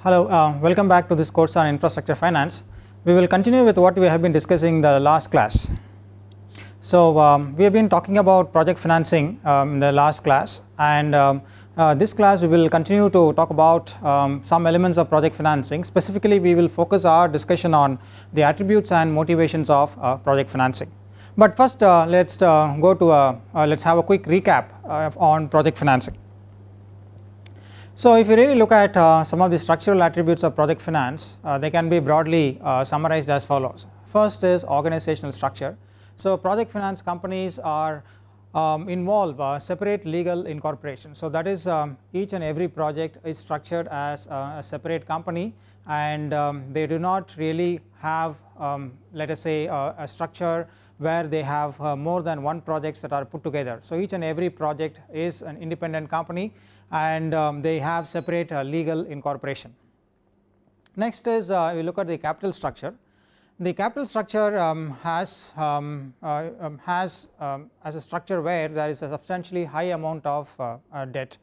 Hello, welcome back to this course on infrastructure finance. We will continue with what we have been discussing in the last class. So we have been talking about project financing in the last class, and this class we will continue to talk about some elements of project financing. Specifically, we will focus our discussion on the attributes and motivations of project financing. But first let's have a quick recap on project financing. So if you really look at some of the structural attributes of project finance, they can be broadly summarized as follows. First is organizational structure. So project finance companies are involve separate legal incorporation. So that is each and every project is structured as a separate company, and they do not really have let us say a structure where they have more than one projects that are put together. So each and every project is an independent company, and they have separate legal incorporation. Next is we look at the capital structure. The capital structure has as a structure where there is a substantially high amount of debt.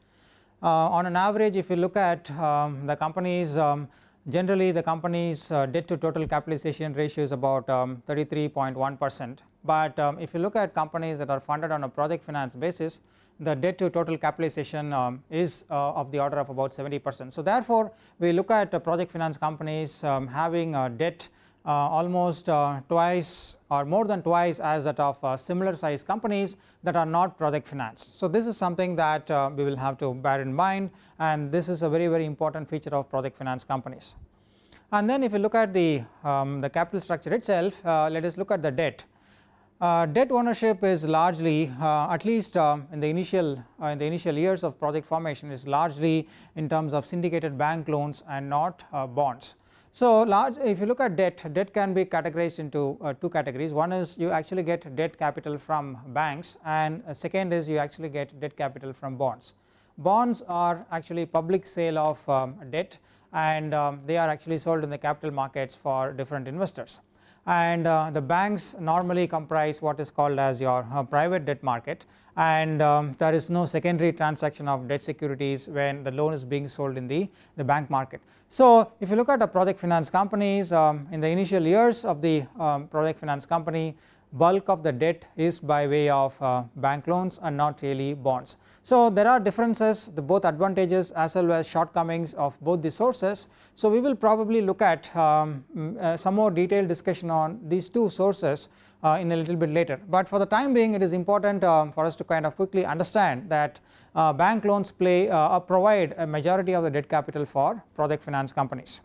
On an average, if you look at the companies, generally the company's debt to total capitalization ratio is about 33.1%. But if you look at companies that are funded on a project finance basis, the debt to total capitalization is of the order of about 70%. So therefore, we look at project finance companies having debt almost twice or more than twice as that of similar size companies that are not project financed. So this is something that we will have to bear in mind, and this is a very important feature of project finance companies. And then if you look at the capital structure itself, let us look at the debt. Debt ownership is largely at least in the initial years of project formation is largely in terms of syndicated bank loans and not bonds. So if you look at debt can be categorized into two categories. One is you actually get debt capital from banks, and second is you actually get debt capital from bonds. Bonds are actually public sale of debt, and they are actually sold in the capital markets for different investors. And the banks normally comprise what is called as your private debt market, and there is no secondary transaction of debt securities when the loan is being sold in the bank market. So if you look at a project finance companies, in the initial years of the project finance company, bulk of the debt is by way of bank loans and not really bonds. So there are differences, both advantages as well as shortcomings of both the sources. So we will probably look at some more detailed discussion on these two sources in a little bit later. But for the time being, it is important for us to kind of quickly understand that bank loans provide a majority of the debt capital for project finance companies.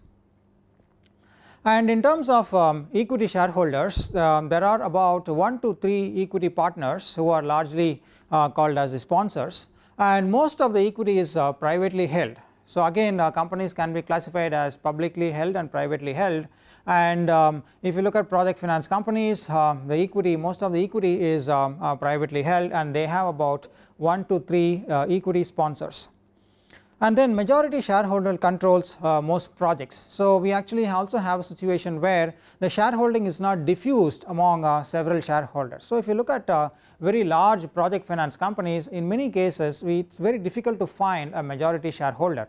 And in terms of equity shareholders, there are about 1 to 3 equity partners who are largely called as the sponsors, and most of the equity is privately held. So again, companies can be classified as publicly held and privately held, and if you look at project finance companies, most of the equity is privately held, and they have about 1 to 3 equity sponsors. And then majority shareholder controls most projects. So we actually also have a situation where the shareholding is not diffused among several shareholders. So if you look at very large project finance companies, in many cases it's very difficult to find a majority shareholder.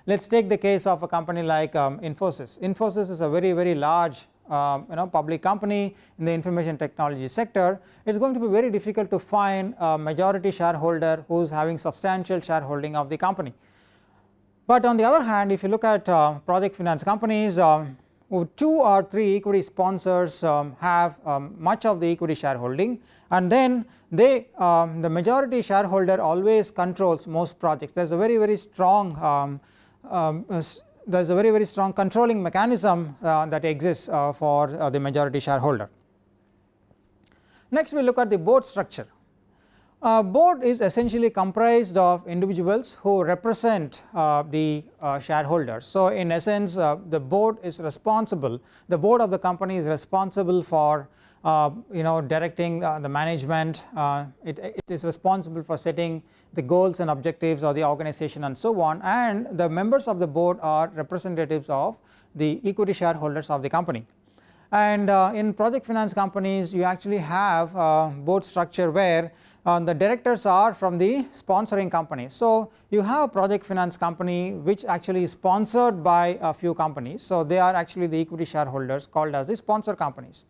Let's take the case of a company like Infosys. Infosys is a very large public company in the information technology sector. It's going to be very difficult to find a majority shareholder who is having substantial shareholding of the company. But on the other hand, if you look at project finance companies, 2 or 3 equity sponsors have much of the equity shareholding, and then the majority shareholder always controls most projects. There's a very strong controlling mechanism that exists for the majority shareholder. Next, we look at the board structure. Board is essentially comprised of individuals who represent the shareholders. So in essence, the board is responsible, the board of the company is responsible for directing the management. It is responsible for setting the goals and objectives of the organization and so on, and the members of the board are representatives of the equity shareholders of the company. And in project finance companies you actually have board structure where the directors are from the sponsoring company. So you have a project finance company which actually is sponsored by a few companies. So they are actually the equity shareholders called as the sponsor companies.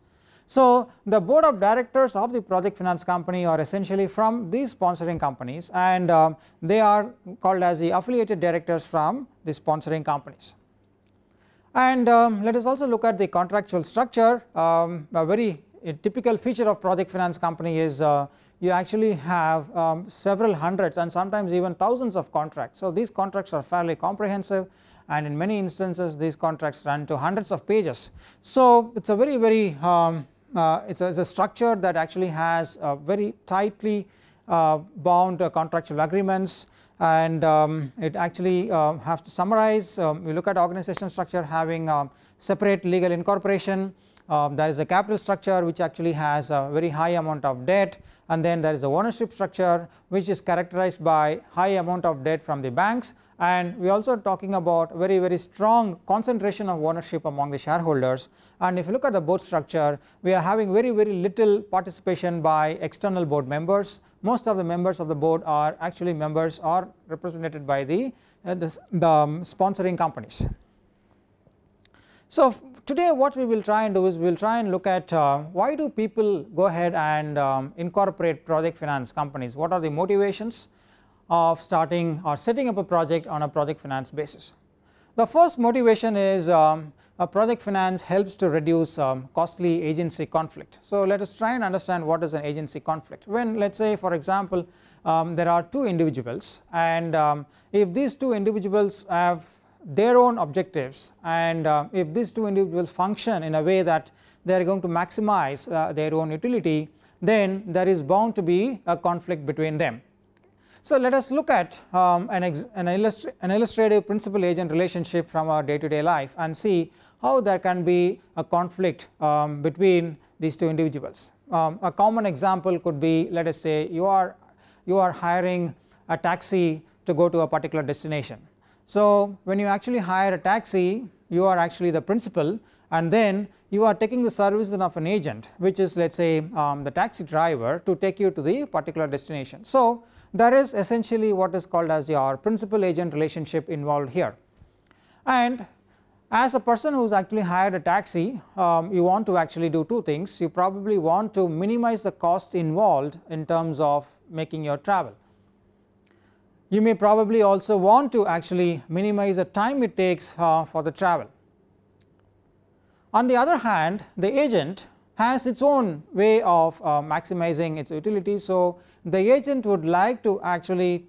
So the board of directors of the project finance company are essentially from these sponsoring companies, and they are called as the affiliated directors from the sponsoring companies. And let us also look at the contractual structure. A typical feature of project finance company is you actually have several hundreds and sometimes even thousands of contracts. So these contracts are fairly comprehensive, and in many instances these contracts run to hundreds of pages. So it's a very it's a structure that actually has very tightly bound contractual agreements, and it actually have to summarize. We look at organizational structure having separate legal incorporation. There is a capital structure which actually has a very high amount of debt, and then there is a ownership structure which is characterized by high amount of debt from the banks, and we are also talking about very strong concentration of ownership among the shareholders. And if you look at the board structure, we are having very little participation by external board members. Most of the members of the board are actually members or represented by the sponsoring companies. So today what we will try and do is we will try and look at why do people go ahead and incorporate project finance companies. What are the motivations of starting or setting up a project on a project finance basis? The first motivation is a project finance helps to reduce costly agency conflict. So let us try and understand what is an agency conflict. When, let's say for example, there are two individuals, and if these two individuals have their own objectives, and if these two individuals function in a way that they are going to maximize their own utility, then there is bound to be a conflict between them. So let us look at an illustrative principal agent relationship from our day-to-day life and see how there can be a conflict between these two individuals. A common example could be, let us say you are hiring a taxi to go to a particular destination. So when you actually hire a taxi, you are actually the principal, and then you are taking the services of an agent, which is, let's say, the taxi driver, to take you to the particular destination. So there is essentially what is called as your principal agent relationship involved here. And as a person who has actually hired a taxi, you want to actually do two things. You probably want to minimize the cost involved in terms of making your travel. You may probably also want to actually minimize the time it takes for the travel. On the other hand, the agent has its own way of maximizing its utility. So the agent would like to actually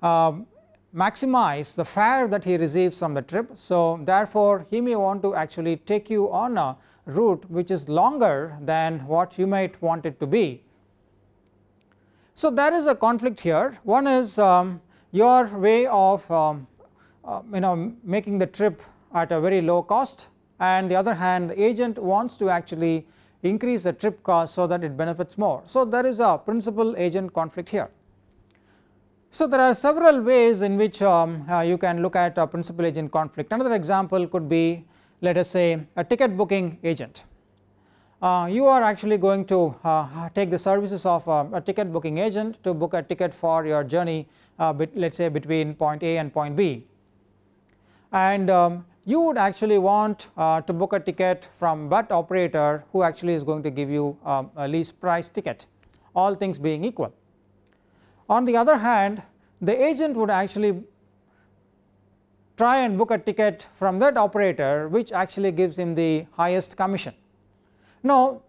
maximize the fare that he receives from the trip. So therefore he may want to actually take you on a route which is longer than what you might want it to be. So there is a conflict here. One is your way of making the trip at a very low cost, and the other hand the agent wants to actually increase the trip cost so that it benefits more. So there is a principal agent conflict here. So there are several ways in which you can look at a principal agent conflict. Another example could be, let us say, a ticket booking agent. You are actually going to take the services of a ticket booking agent to book a ticket for your journey, let's say between point A and point B, and you would actually want to book a ticket from that operator who actually is going to give you a least price ticket, all things being equal. On the other hand, the agent would actually try and book a ticket from that operator which actually gives him the highest commission. Now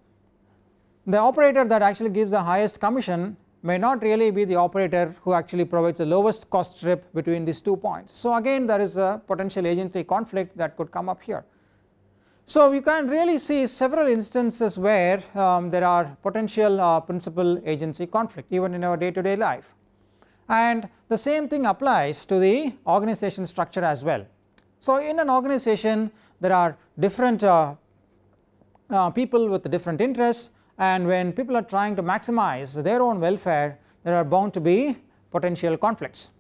the operator that actually gives the highest commission may not really be the operator who actually provides the lowest cost trip between these 2 points. So again there is a potential agency conflict that could come up here. So you can really see several instances where there are potential principal agency conflict even in our day-to-day life, and the same thing applies to the organization structure as well. So in an organization there are different people with different interests, and when people are trying to maximize their own welfare, there are bound to be potential conflicts.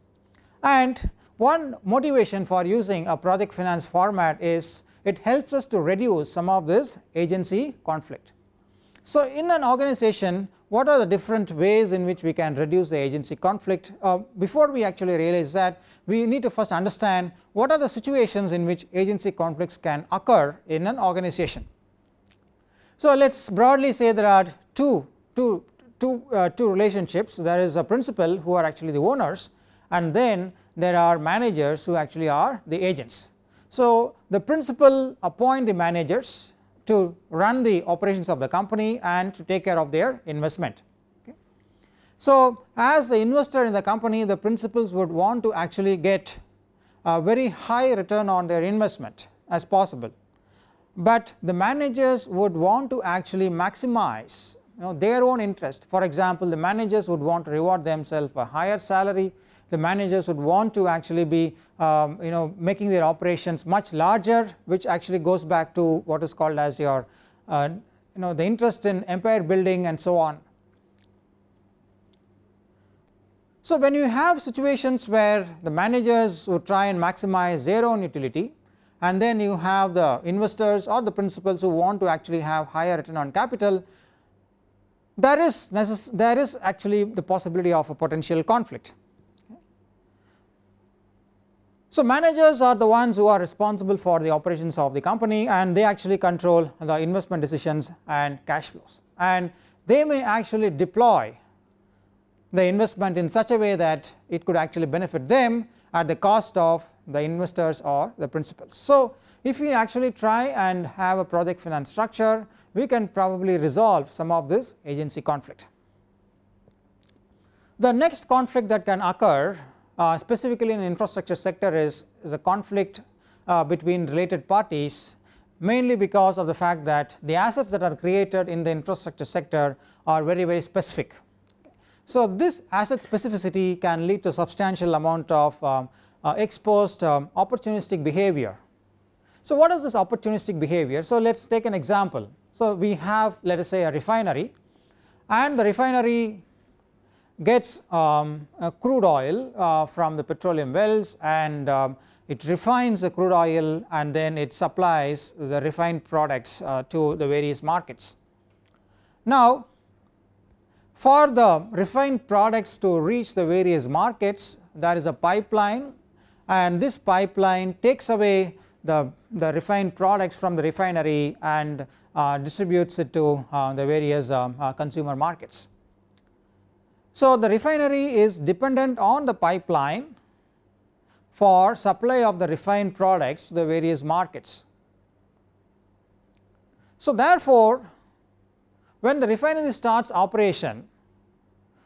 And one motivation for using a project finance format is it helps us to reduce some of this agency conflict. So in an organization, what are the different ways in which we can reduce the agency conflict? Before we actually realize that, we need to first understand what are the situations in which agency conflicts can occur in an organization. So let's broadly say there are two relationships. There is a principal who are actually the owners, and then there are managers who actually are the agents. So the principal appoint the managers to run the operations of the company and to take care of their investment. Okay. So as the investor in the company, the principals would want to actually get a very high return on their investment as possible, but the managers would want to actually maximize their own interest. For example, the managers would want to reward themselves a higher salary. The managers would want to actually be making their operations much larger, which actually goes back to what is called as your the interest in empire building and so on. So when you have situations where the managers would try and maximize their own utility, and then you have the investors or the principals who want to actually have higher return on capital, there is actually the possibility of a potential conflict. So managers are the ones who are responsible for the operations of the company, and they actually control the investment decisions and cash flows, and they may actually deploy the investment in such a way that it could actually benefit them at the cost of the investors or the principals. So if we actually try and have a project finance structure, we can probably resolve some of this agency conflict. The next conflict that can occur specifically in the infrastructure sector is a conflict between related parties, mainly because of the fact that the assets that are created in the infrastructure sector are very specific. So this asset specificity can lead to substantial amount of exposed opportunistic behavior. So what is this opportunistic behavior? So let's take an example. So we have, let us say, a refinery, and the refinery gets crude oil from the petroleum wells, and it refines the crude oil, and then it supplies the refined products to the various markets. Now for the refined products to reach the various markets, there is a pipeline, and this pipeline takes away the refined products from the refinery and distributes it to the various consumer markets. So the refinery is dependent on the pipeline for supply of the refined products to the various markets. So therefore, when the refinery starts operation,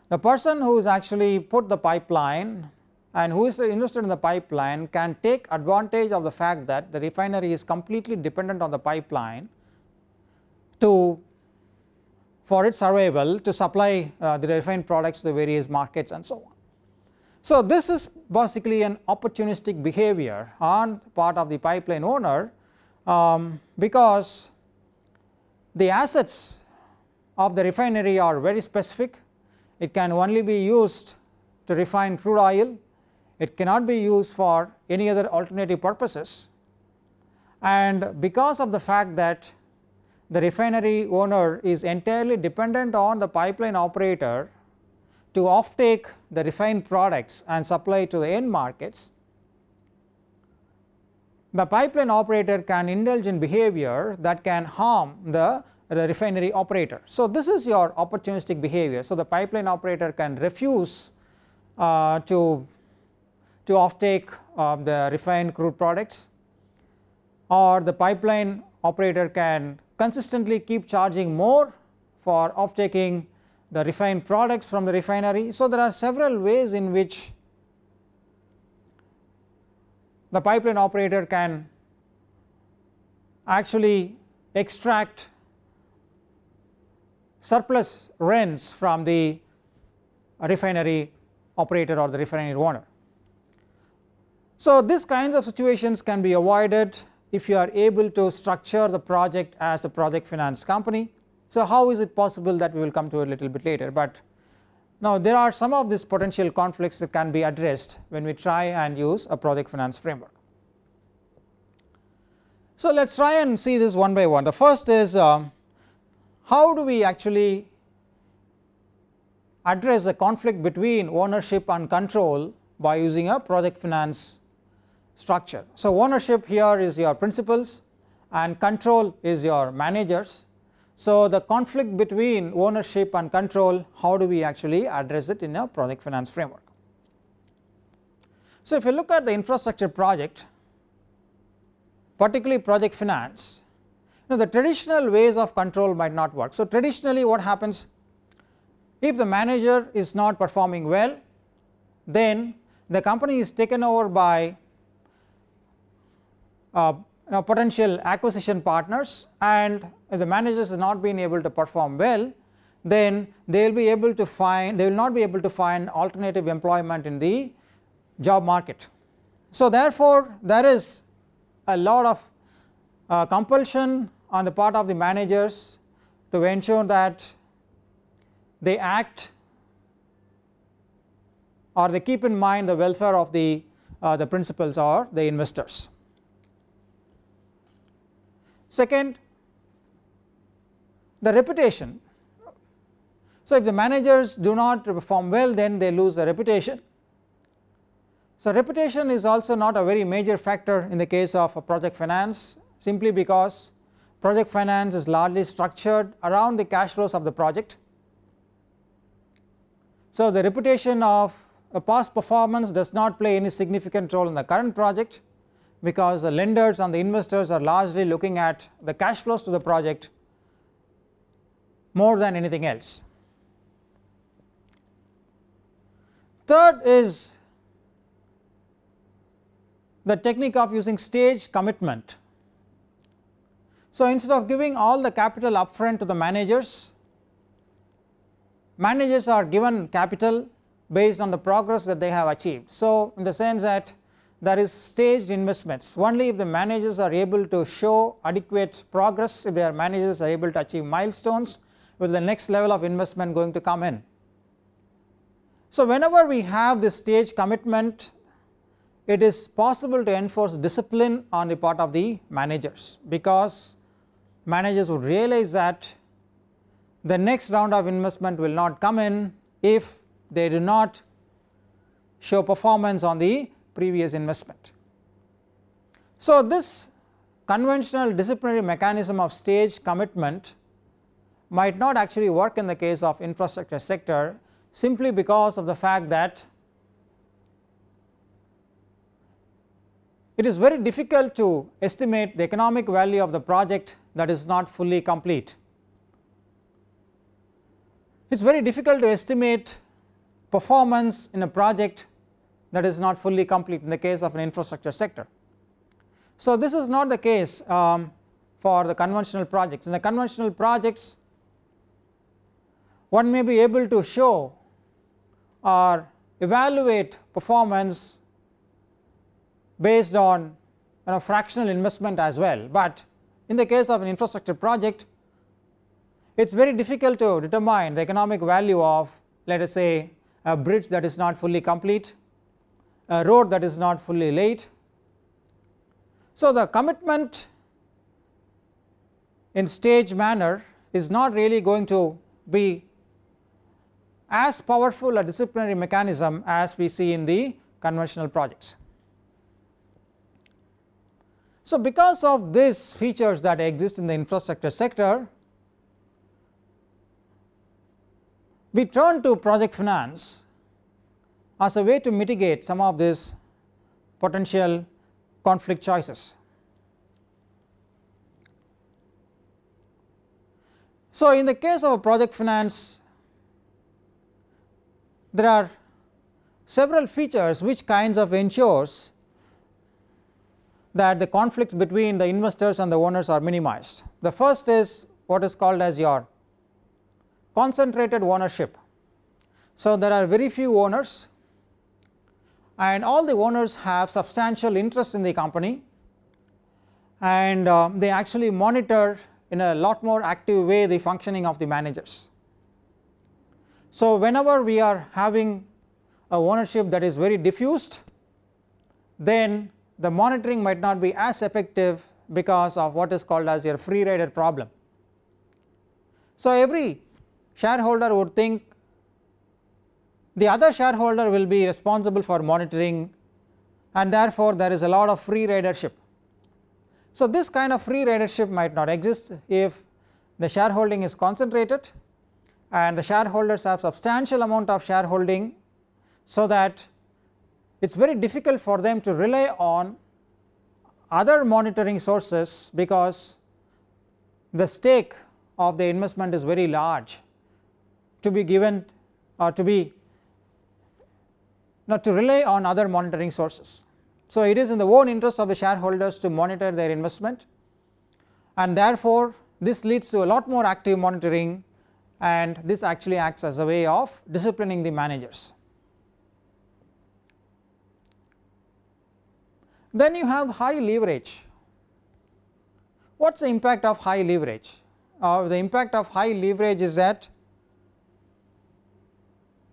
the person who is actually put the pipeline and who is invested in the pipeline can take advantage of the fact that the refinery is completely dependent on the pipeline for its survival, to supply the refined products to the various markets and so on. So this is basically an opportunistic behavior on the part of the pipeline owner, because the assets of the refinery are very specific. It can only be used to refine crude oil. It cannot be used for any other alternative purposes, and because of the fact that the refinery owner is entirely dependent on the pipeline operator to offtake the refined products and supply to the end markets, the pipeline operator can indulge in behavior that can harm the refinery operator. So this is your opportunistic behavior. So the pipeline operator can refuse to offtake the refined crude products, or the pipeline operator can consistently keep charging more for offtaking the refined products from the refinery. So there are several ways in which the pipeline operator can actually extract surplus rents from the refinery operator or the refinery owner. So these kinds of situations can be avoided if you are able to structure the project as a project finance company. So how is it possible? That we will come to a little bit later, but now there are some of these potential conflicts that can be addressed when we try and use a project finance framework. So let us try and see this one by one. The first is how do we actually address the conflict between ownership and control by using a project finance structure. So ownership here is your principals and control is your managers. So the conflict between ownership and control, how do we actually address it in a project finance framework? So if you look at the infrastructure project, particularly project finance, the traditional ways of control might not work. So traditionally what happens, if the manager is not performing well, then the company is taken over by potential acquisition partners, and if the managers has not been able to perform well, then they will not be able to find alternative employment in the job market. So therefore there is a lot of compulsion on the part of the managers to ensure that they act or they keep in mind the welfare of the principals or the investors. Second, the reputation. So if the managers do not perform well, then they lose the reputation. So reputation is also not a very major factor in the case of a project finance, simply because project finance is largely structured around the cash flows of the project. So the reputation of a past performance does not play any significant role in the current project, because the lenders and the investors are largely looking at the cash flows to the project more than anything else. Third is the technique of using stage commitment. So instead of giving all the capital upfront to the managers, managers are given capital based on the progress that they have achieved. So in the sense that there is staged investments. Only if the managers are able to show adequate progress, if their managers are able to achieve milestones, will the next level of investment going to come in. So whenever we have this stage commitment, it is possible to enforce discipline on the part of the managers, because managers would realize that the next round of investment will not come in if they do not show performance on the previous investment. So this conventional disciplinary mechanism of stage commitment might not actually work in the case of infrastructure sector, simply because of the fact that it is very difficult to estimate the economic value of the project that is not fully complete. It is very difficult to estimate performance in a project that is not fully complete in the case of an infrastructure sector. So this is not the case for the conventional projects. In the conventional projects, one may be able to show or evaluate performance based on fractional investment as well, but in the case of an infrastructure project, it is very difficult to determine the economic value of, let us say, a bridge that is not fully complete, a road that is not fully laid. So the commitment in stage manner is not really going to be as powerful a disciplinary mechanism as we see in the conventional projects. So because of these features that exist in the infrastructure sector, we turn to project finance as a way to mitigate some of these potential conflict choices. So in the case of a project finance, there are several features which kinds of ensures that the conflicts between the investors and the owners are minimized. The first is what is called as your concentrated ownership. So there are very few owners, and all the owners have substantial interest in the company, and they actually monitor in a lot more active way the functioning of the managers. So whenever we are having a ownership that is very diffused, then the monitoring might not be as effective because of what is called as your free rider problem. So every shareholder would think the other shareholder will be responsible for monitoring, and therefore there is a lot of free ridership. So this kind of free ridership might not exist if the shareholding is concentrated and the shareholders have substantial amount of shareholding, so that it is very difficult for them to rely on other monitoring sources, because the stake of the investment is very large to be given or to be not to rely on other monitoring sources. So it is in the own interest of the shareholders to monitor their investment, and therefore this leads to a lot more active monitoring, and this actually acts as a way of disciplining the managers. Then you have high leverage. What is the impact of high leverage? The impact of high leverage is that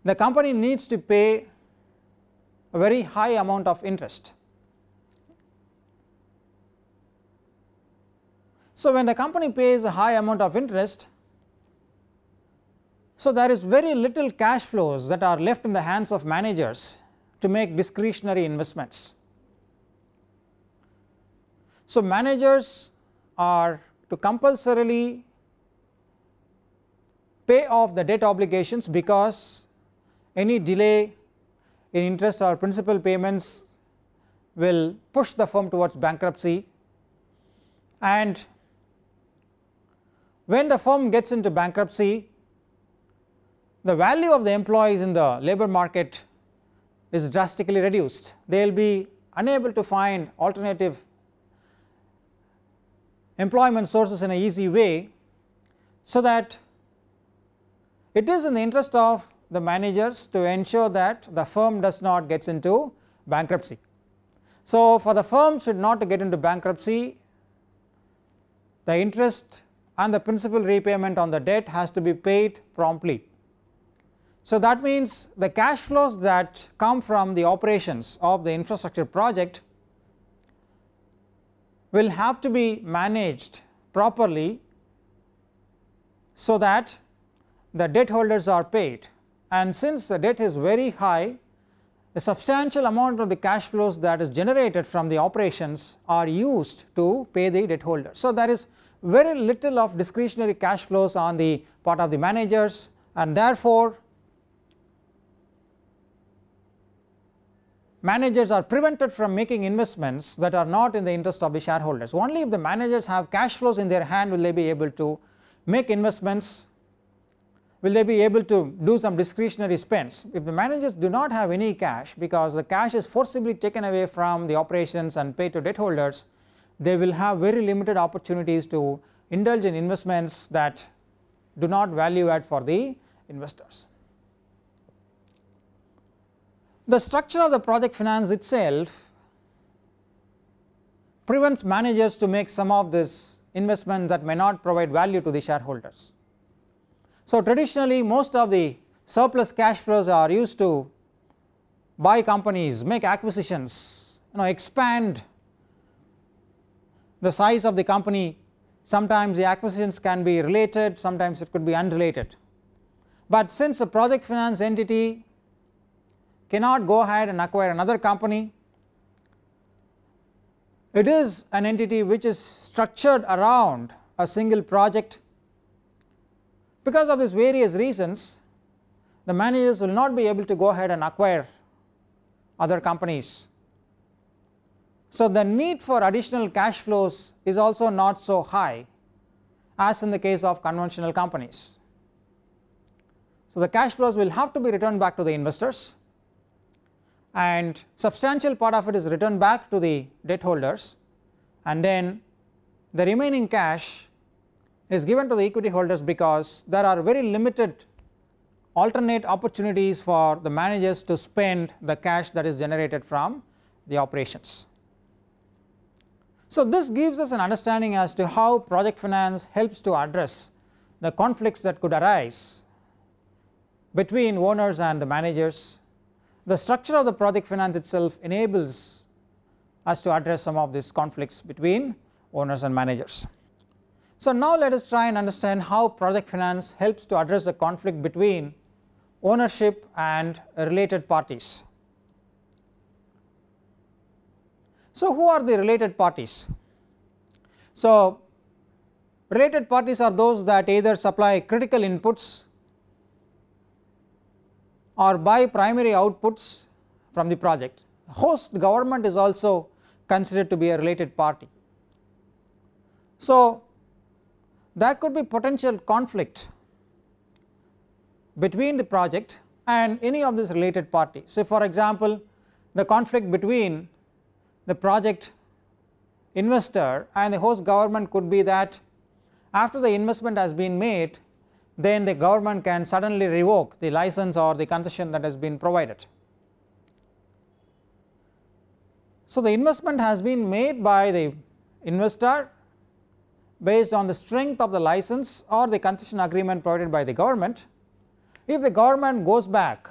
the company needs to pay a very high amount of interest. So when the company pays a high amount of interest, so there is very little cash flows that are left in the hands of managers to make discretionary investments. So managers are to compulsorily pay off the debt obligations, because any delay in interest or principal payments will push the firm towards bankruptcy, and when the firm gets into bankruptcy, the value of the employees in the labor market is drastically reduced. They will be unable to find alternative employment sources in an easy way, so that it is in the interest of the managers to ensure that the firm does not get into bankruptcy. So for the firm should not to get into bankruptcy, the interest and the principal repayment on the debt has to be paid promptly. So that means the cash flows that come from the operations of the infrastructure project will have to be managed properly, so that the debt holders are paid. And since the debt is very high, a substantial amount of the cash flows that is generated from the operations are used to pay the debt holders. So there is very little of discretionary cash flows on the part of the managers, and therefore managers are prevented from making investments that are not in the interest of the shareholders. Only if the managers have cash flows in their hand will they be able to make investments, will they be able to do some discretionary spends. If the managers do not have any cash, because the cash is forcibly taken away from the operations and paid to debt holders, they will have very limited opportunities to indulge in investments that do not value add for the investors. The structure of the project finance itself prevents managers to make some of this investment that may not provide value to the shareholders. So traditionally most of the surplus cash flows are used to buy companies, make acquisitions, expand the size of the company. Sometimes the acquisitions can be related, sometimes it could be unrelated. But since a project finance entity cannot go ahead and acquire another company, it is an entity which is structured around a single project. Because of these various reasons, the managers will not be able to go ahead and acquire other companies. So the need for additional cash flows is also not so high as in the case of conventional companies. So the cash flows will have to be returned back to the investors, and substantial part of it is returned back to the debt holders, and then the remaining cash is given to the equity holders, because there are very limited alternate opportunities for the managers to spend the cash that is generated from the operations. So this gives us an understanding as to how project finance helps to address the conflicts that could arise between owners and the managers. The structure of the project finance itself enables us to address some of these conflicts between owners and managers. So now let us try and understand how project finance helps to address the conflict between ownership and related parties. So who are the related parties? So related parties are those that either supply critical inputs or buy primary outputs from the project. Host government is also considered to be a related party. So there could be potential conflict between the project and any of these related parties. So for example, the conflict between the project investor and the host government could be that after the investment has been made, then the government can suddenly revoke the license or the concession that has been provided. So the investment has been made by the investor based on the strength of the license or the concession agreement provided by the government. If the government goes back,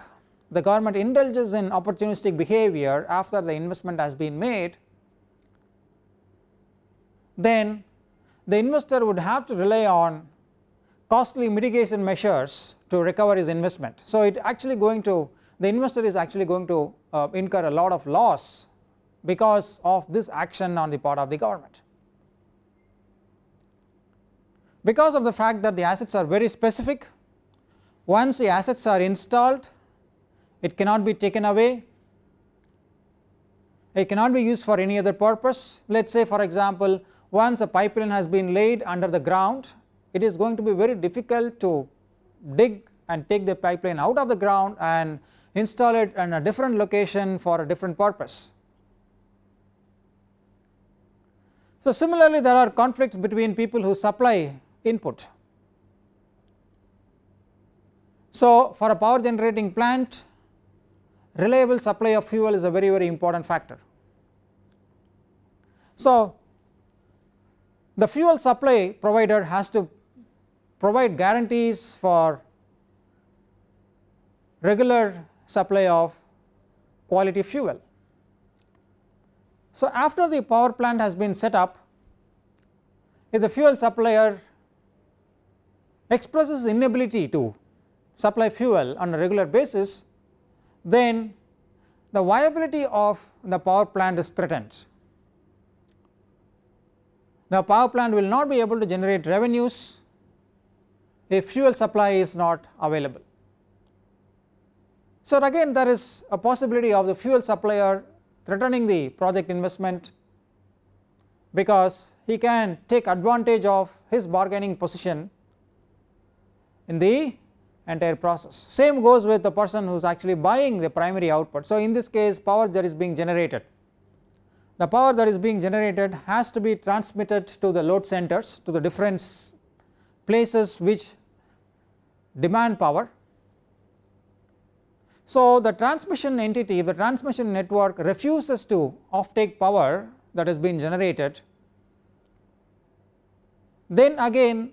the government indulges in opportunistic behavior after the investment has been made, then the investor would have to rely on costly mitigation measures to recover his investment. So the investor is actually going to incur a lot of loss because of this action on the part of the government. Because of the fact that the assets are very specific, once the assets are installed, it cannot be taken away, it cannot be used for any other purpose. Let us say for example, once a pipeline has been laid under the ground, it is going to be very difficult to dig and take the pipeline out of the ground and install it in a different location for a different purpose. So similarly, there are conflicts between people who supply input. So for a power generating plant, reliable supply of fuel is a very, very important factor. So the fuel supply provider has to provide guarantees for regular supply of quality fuel. So after the power plant has been set up, if the fuel supplier expresses inability to supply fuel on a regular basis, then the viability of the power plant is threatened. The power plant will not be able to generate revenues if fuel supply is not available. So again, there is a possibility of the fuel supplier threatening the project investment because he can take advantage of his bargaining position in the entire process. Same goes with the person who is actually buying the primary output. So in this case, power that is being generated, the power that is being generated has to be transmitted to the load centers, to the different places which demand power. So the transmission entity, the transmission network refuses to offtake power that has been generated, then again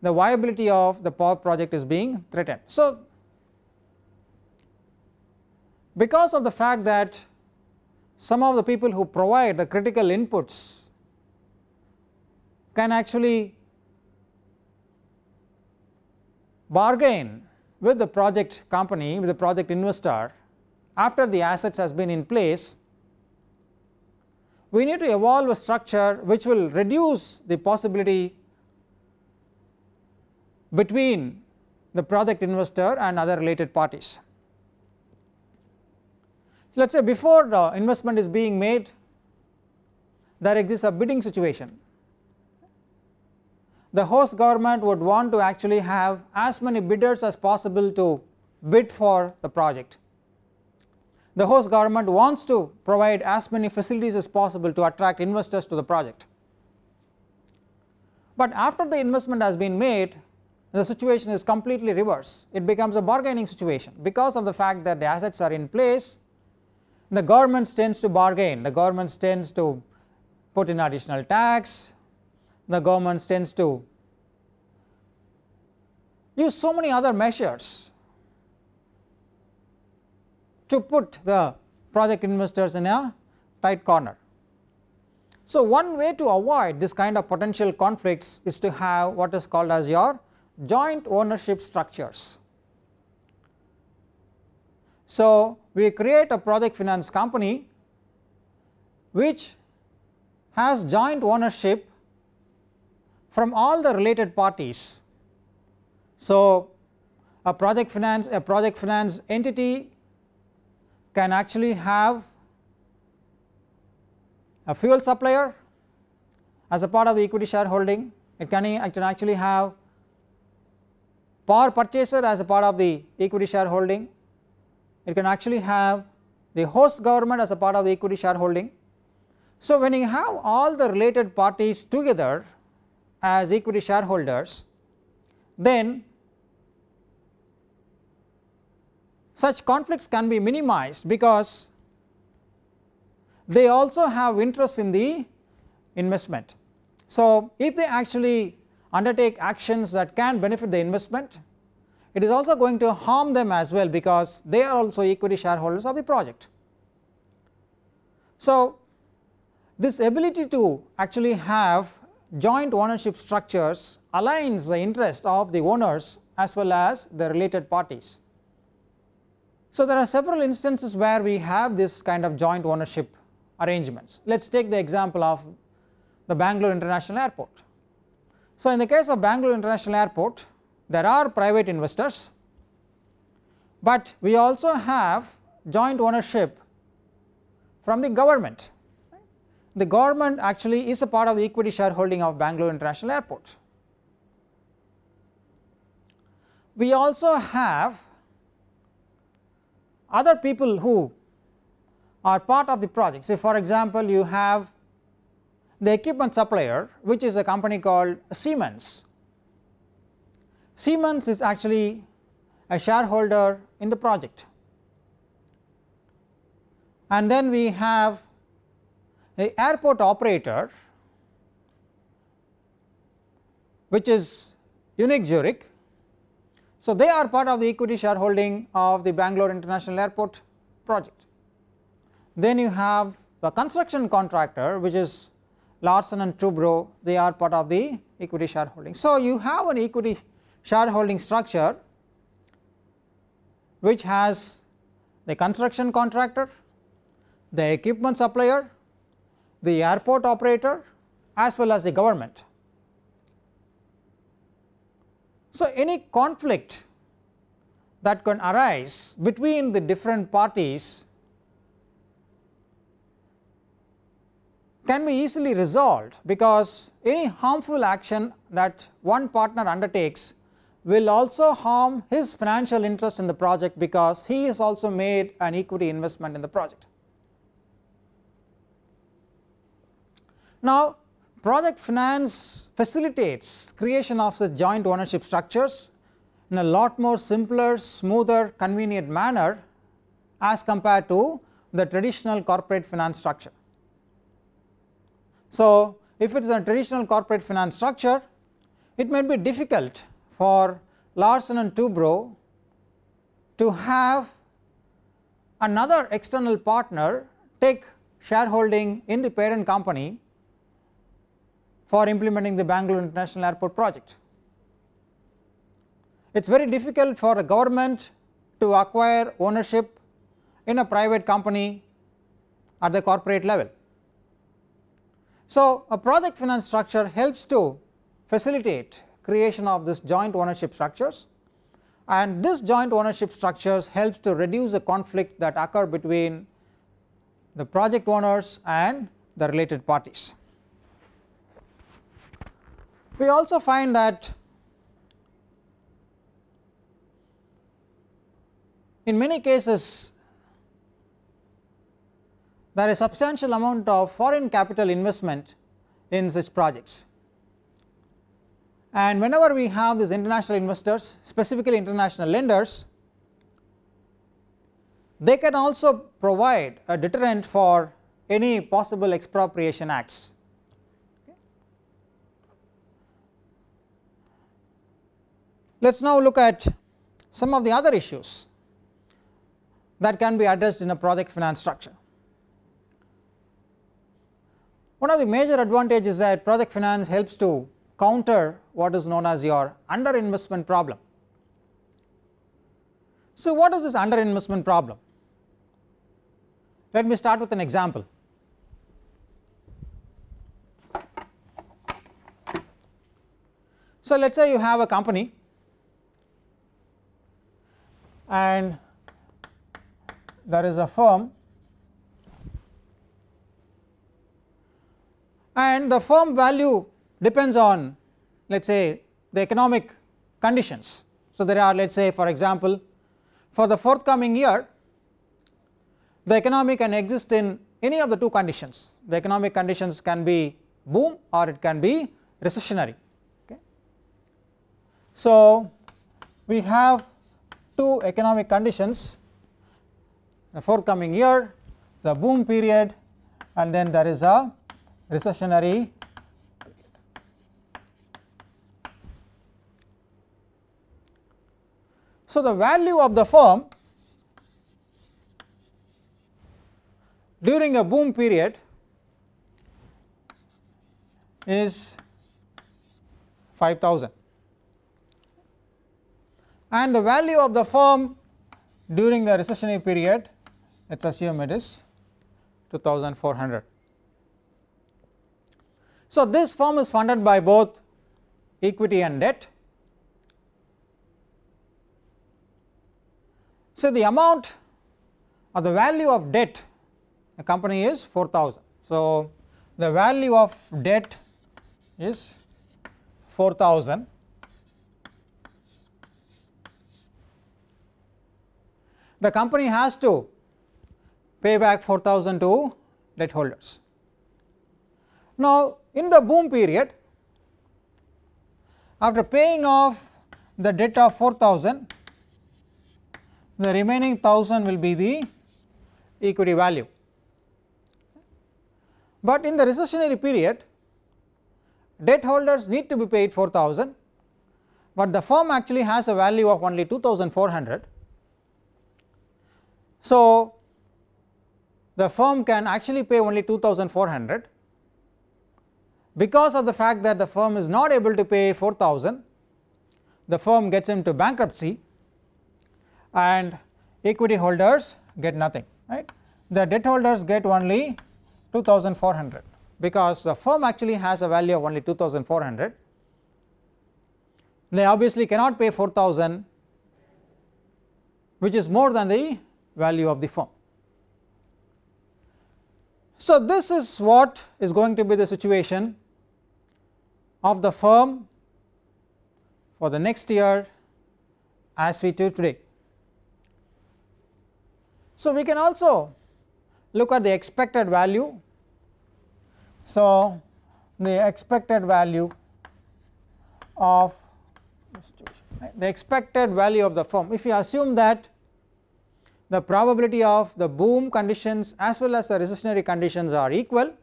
the viability of the power project is being threatened. So because of the fact that some of the people who provide the critical inputs can actually bargain with the project company, with the project investor after the assets has been in place, we need to evolve a structure which will reduce the possibility between the project investor and other related parties. Let us say before the investment is being made, there exists a bidding situation. The host government would want to actually have as many bidders as possible to bid for the project. The host government wants to provide as many facilities as possible to attract investors to the project. But after the investment has been made, the situation is completely reversed. It becomes a bargaining situation because of the fact that the assets are in place. The government tends to bargain, the government tends to put in additional tax, the government tends to use so many other measures to put the project investors in a tight corner. So, one way to avoid this kind of potential conflicts is to have what is called as your joint ownership structures. So, we create a project finance company which has joint ownership from all the related parties. So, a project finance entity can actually have a fuel supplier as a part of the equity shareholding. It can actually have power purchaser as a part of the equity shareholding. It can actually have the host government as a part of the equity shareholding. So, when you have all the related parties together as equity shareholders, then such conflicts can be minimized because they also have interest in the investment. So, if they actually undertake actions that can benefit the investment, it is also going to harm them as well because they are also equity shareholders of the project. So, this ability to actually have joint ownership structures aligns the interest of the owners as well as the related parties. So, there are several instances where we have this kind of joint ownership arrangements. Let us take the example of the Bangalore International Airport. So, in the case of Bangalore International Airport, there are private investors, but we also have joint ownership from the government. The government actually is a part of the equity shareholding of Bangalore International Airport. We also have other people who are part of the project. Say for example, you have the equipment supplier, which is a company called Siemens. Siemens is actually a shareholder in the project. And then we have the airport operator, which is Unique Zurich. So, they are part of the equity shareholding of the Bangalore International Airport project. Then you have the construction contractor, which is Larsen and Toubro, they are part of the equity shareholding. So, you have an equity shareholding structure which has the construction contractor, the equipment supplier, the airport operator as well as the government. So, any conflict that can arise between the different parties can be easily resolved because any harmful action that one partner undertakes will also harm his financial interest in the project because he has also made an equity investment in the project. Now, project finance facilitates creation of the joint ownership structures in a lot more simpler, smoother, convenient manner as compared to the traditional corporate finance structure. So, if it is a traditional corporate finance structure, it may be difficult for Larsen and Toubro to have another external partner take shareholding in the parent company for implementing the Bangalore International Airport project. It is very difficult for the government to acquire ownership in a private company at the corporate level. So, a project finance structure helps to facilitate creation of this joint ownership structures, and this joint ownership structures helps to reduce the conflict that occur between the project owners and the related parties. We also find that in many cases there is substantial amount of foreign capital investment in such projects, and whenever we have these international investors, specifically international lenders, they can also provide a deterrent for any possible expropriation acts. Let us now look at some of the other issues that can be addressed in a project finance structure. One of the major advantages is that project finance helps to counter what is known as your underinvestment problem. So what is this underinvestment problem? Let me start with an example. So let us say you have a company and there is a firm, and the firm value depends on, let us say, the economic conditions. So there are, let us say, for example, for the forthcoming year, the economy can exist in any of the two conditions. The economic conditions can be boom or it can be recessionary. Okay. So we have two economic conditions, the forthcoming year, the boom period, and then there is a recessionary. So the value of the firm during a boom period is 5,000, and the value of the firm during the recessionary period, let us assume it is 2,400. So this firm is funded by both equity and debt. So the amount or the value of debt a company is 4,000. So the value of debt is 4,000. The company has to pay back 4,000 to debt holders. Now in the boom period, after paying off the debt of 4,000, the remaining 1,000 will be the equity value. But in the recessionary period, debt holders need to be paid 4,000, but the firm actually has a value of only 2,400. So the firm can actually pay only 2,400. Because of the fact that the firm is not able to pay 4,000, the firm gets into bankruptcy and equity holders get nothing, right. The debt holders get only 2,400 because the firm actually has a value of only 2,400. They obviously cannot pay 4,000, which is more than the value of the firm. So this is what is going to be the situation of the firm for the next year as we do today. So we can also look at the expected value. So the expected value of the situation, right? The expected value of the firm, if you assume that the probability of the boom conditions as well as the recessionary conditions are equal,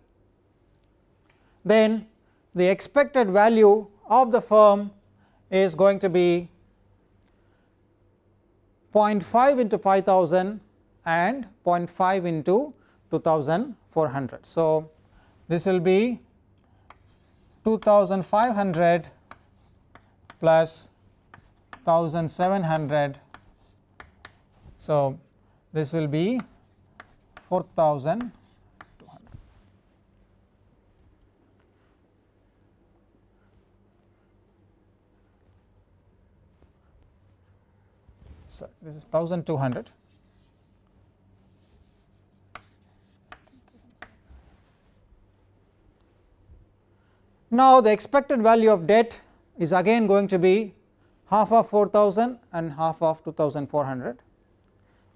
then the expected value of the firm is going to be 0.5 into 5,000 and 0.5 into 2,400. So this will be 2,500 plus 1,700. So this will be 4,200. So this is 1,200. Now the expected value of debt is again going to be half of 4,000 and half of 2,400.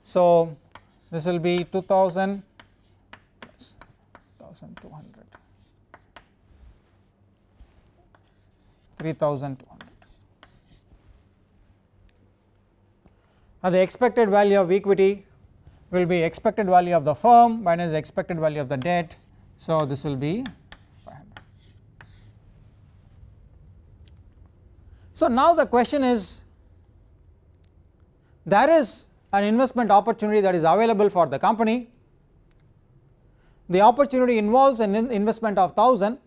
So this will be 2,000 plus 1,200, 3,200. And the expected value of equity will be expected value of the firm minus the expected value of the debt. So this will be 500. So now the question is, there is an investment opportunity that is available for the company. the opportunity involves an investment of 1000,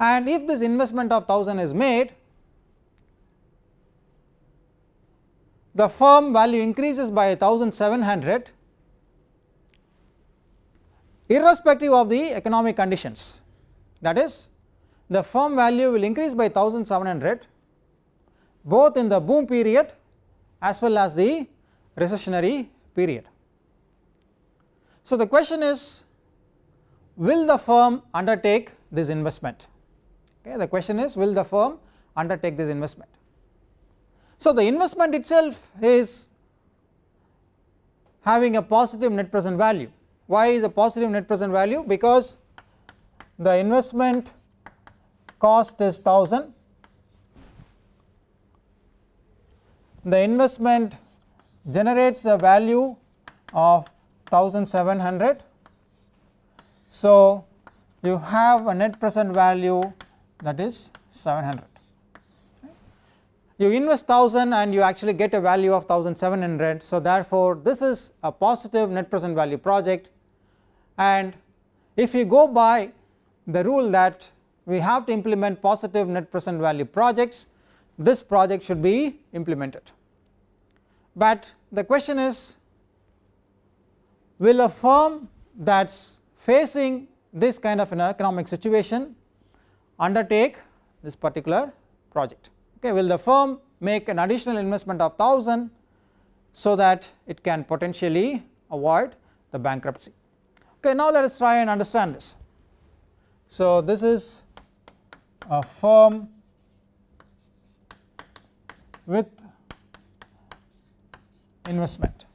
and if this investment of 1000 is made, the firm value increases by 1700 irrespective of the economic conditions. That is, the firm value will increase by 1700 both in the boom period as well as the recessionary period. So, the question is, will the firm undertake this investment? Okay, the question is, will the firm undertake this investment? So, the investment itself is having a positive net present value. Why is a positive net present value? Because the investment cost is 1000, the investment generates a value of 1700. So, you have a net present value that is 700. You invest 1000 and you actually get a value of 1700. So, therefore, this is a positive net present value project, and if you go by the rule that we have to implement positive net present value projects, this project should be implemented. But the question is, will a firm that is facing this kind of an economic situation undertake this particular project? Okay, will the firm make an additional investment of 1000 so that it can potentially avoid the bankruptcy? Okay, now let us try and understand this. So, this is a firm with investment.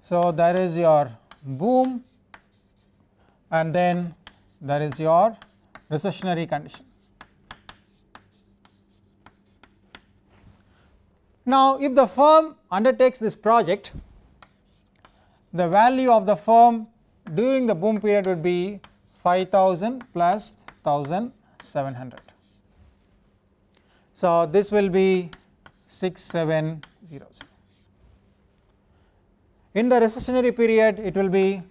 So, there is your boom and then there is your recessionary condition. Now, if the firm undertakes this project, the value of the firm during the boom period would be 5000 plus 1700. So, this will be 6700. In the recessionary period, it will be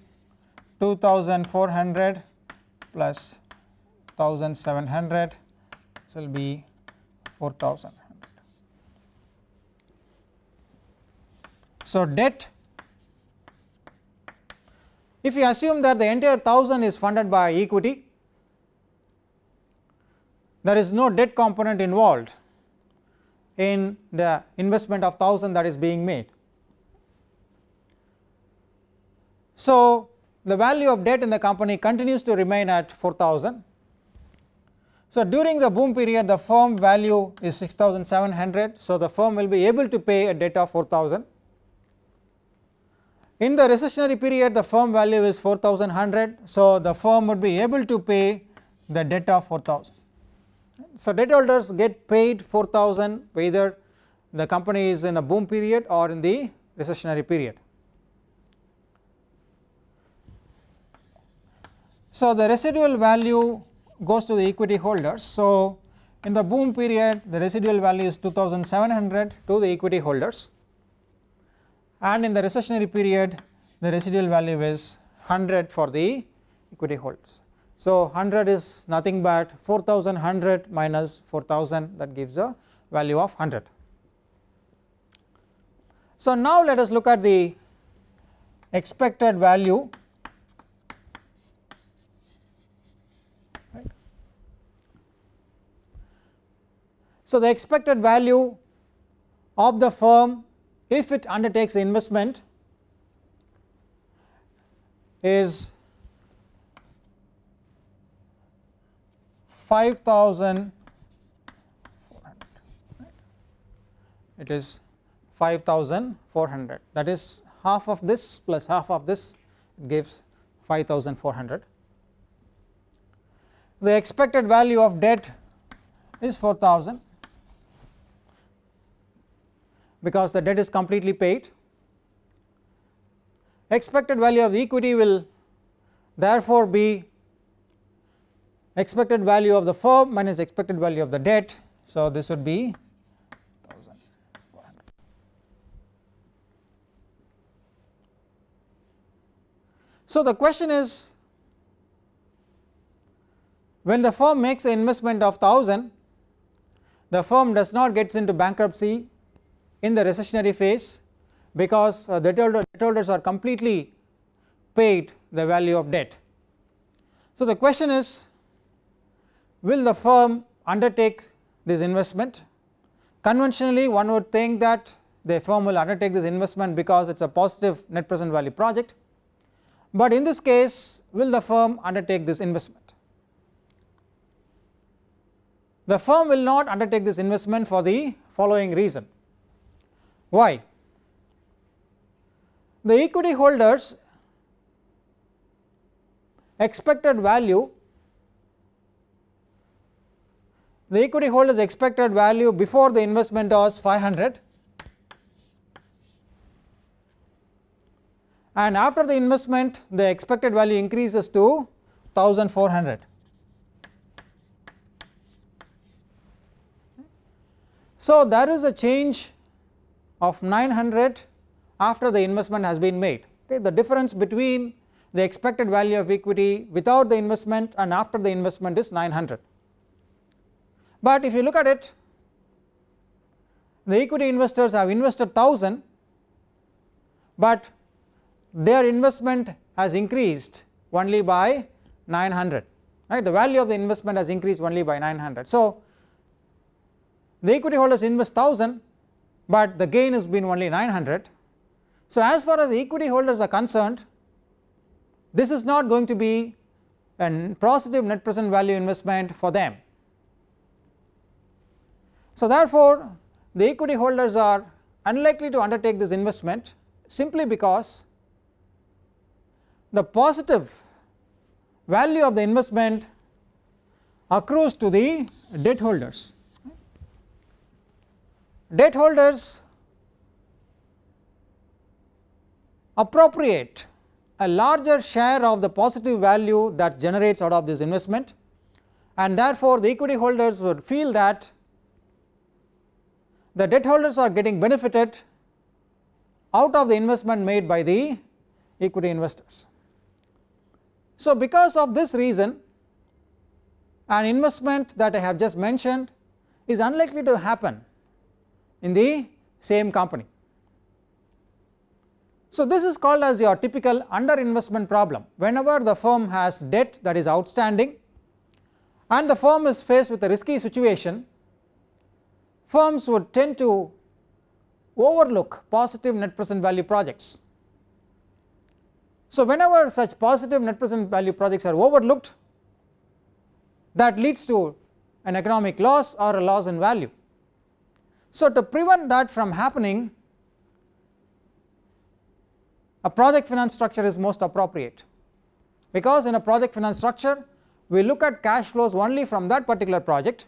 2400 plus 1700, this will be 4000. So, debt, if you assume that the entire 1000 is funded by equity, there is no debt component involved in the investment of 1000 that is being made. So, the value of debt in the company continues to remain at 4000. So, during the boom period, the firm value is 6700. So, the firm will be able to pay a debt of 4000. In the recessionary period, the firm value is 4100. So, the firm would be able to pay the debt of 4000. So, debt holders get paid 4000 whether the company is in a boom period or in the recessionary period. So, the residual value goes to the equity holders. So, in the boom period, the residual value is 2700 to the equity holders, and in the recessionary period the residual value is 100 for the equity holders. So, 100 is nothing but 4100 minus 4000, that gives a value of 100. So, now let us look at the expected value. So, the expected value of the firm if it undertakes the investment is 5400. It is 5400, that is half of this plus half of this gives 5400. The expected value of debt is 4000 because the debt is completely paid. Expected value of the equity will therefore be expected value of the firm minus expected value of the debt. So, this would be 1400. So the question is, when the firm makes an investment of 1000, the firm does not get into bankruptcy in the recessionary phase because the debt holders are completely paid the value of debt. So the question is, will the firm undertake this investment? Conventionally, one would think that the firm will undertake this investment because it is a positive net present value project, but in this case, will the firm undertake this investment? The firm will not undertake this investment for the following reason. Why? The equity holders' expected value, before the investment was 500, and after the investment the expected value increases to 1400. So there is a change of 900 after the investment has been made. Okay, the difference between the expected value of equity without the investment and after the investment is 900. But if you look at it, the equity investors have invested 1000, but their investment has increased only by 900, right? The value of the investment has increased only by 900. So the equity holders invest 1000, but the gain has been only 900. So as far as the equity holders are concerned, this is not going to be a positive net present value investment for them. So therefore the equity holders are unlikely to undertake this investment simply because the positive value of the investment accrues to the debt holders. Debt holders appropriate a larger share of the positive value that generates out of this investment, and therefore the equity holders would feel that the debt holders are getting benefited out of the investment made by the equity investors. So because of this reason, an investment that I have just mentioned is unlikely to happen in the same company. So this is called as your typical underinvestment problem. Whenever the firm has debt that is outstanding and the firm is faced with a risky situation, firms would tend to overlook positive net present value projects. So whenever such positive net present value projects are overlooked, that leads to an economic loss or a loss in value. So to prevent that from happening, a project finance structure is most appropriate, because in a project finance structure we look at cash flows only from that particular project,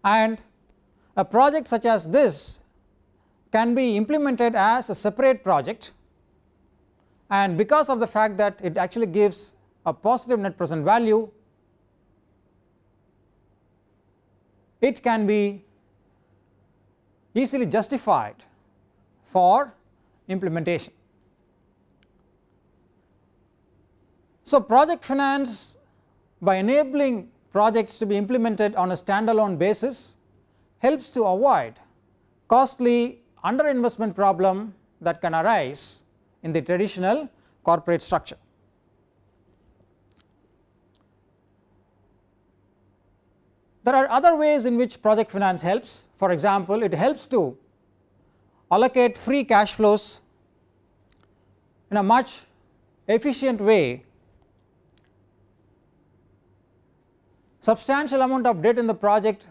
and a project such as this can be implemented as a separate project, and because of the fact that it actually gives a positive net present value, it can be easily justified for implementation. So project finance, by enabling projects to be implemented on a standalone basis, helps to avoid costly underinvestment problem that can arise in the traditional corporate structure. There are other ways in which project finance helps. For example, it helps to allocate free cash flows in a much efficient way. Substantial amount of debt in the project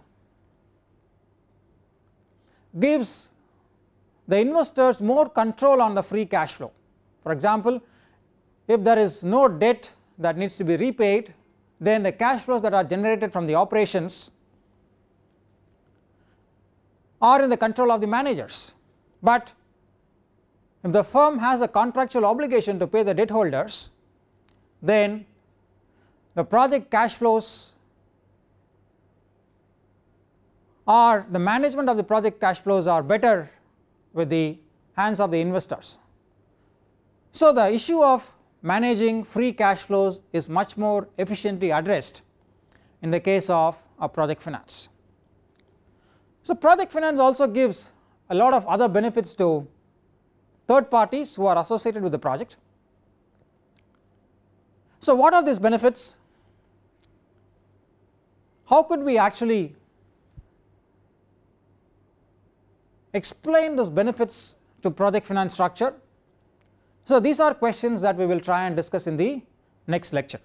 gives the investors more control on the free cash flow. For example, if there is no debt that needs to be repaid, then the cash flows that are generated from the operations are in the control of the managers. But if the firm has a contractual obligation to pay the debt holders, then the project cash flows or the management of the project cash flows are better with the hands of the investors. So the issue of managing free cash flows is much more efficiently addressed in the case of a project finance. So project finance also gives a lot of other benefits to third parties who are associated with the project. So what are these benefits? How could we actually explain those benefits to project finance structure? So these are questions that we will try and discuss in the next lecture.